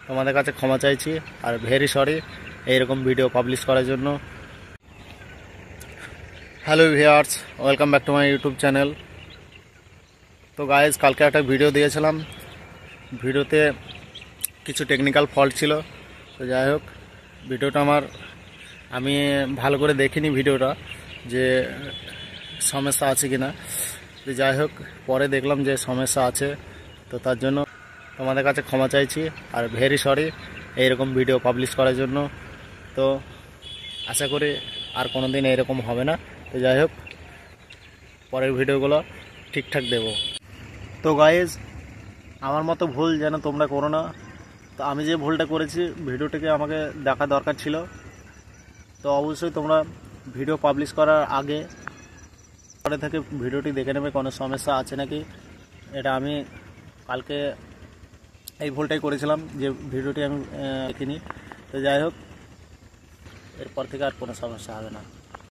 তোমাদের কাছে ক্ষমা চাইছি আর ভেরি সরি এইরকম ভিডিও পাবলিশ করার জন্য। Hello viewers, welcome back to my YouTube channel. তো গাইজ, কালকে একটা ভিডিও দিয়েছিলাম, ভিডিওতে কিছু টেকনিক্যাল ফল্ট ছিল। তো যাই হোক, ভিডিওটা আমি ভালো করে দেখিনি ভিডিওটা যে সমস্যা আছে কি না। তো যাই হোক, পরে দেখলাম যে সমস্যা আছে, তো তার জন্য তোমাদের কাছে ক্ষমা চাইছি আর ভেরি সরি এইরকম ভিডিও পাবলিশ করার জন্য। তো আশা করি আর কোনো দিন এরকম হবে না। তো যাই হোক, পরের ভিডিওগুলো ঠিকঠাক দেব। তো গাইজ, আমার মতো ভুল যেন তোমরা করো না। তো আমি যে ভুলটা করেছি, ভিডিওটাকে আমাকে দেখা দরকার ছিল। তো অবশ্যই তোমরা ভিডিও পাবলিশ করার আগে পরে থেকে ভিডিওটি দেখে নেবে কোনো সমস্যা আছে নাকি। এটা আমি কালকে এই ভুলটাই করেছিলাম যে ভিডিওটি আমি দেখিনি। তো যাই হোক, এরপর থেকে আর কোনো সমস্যা হবে না।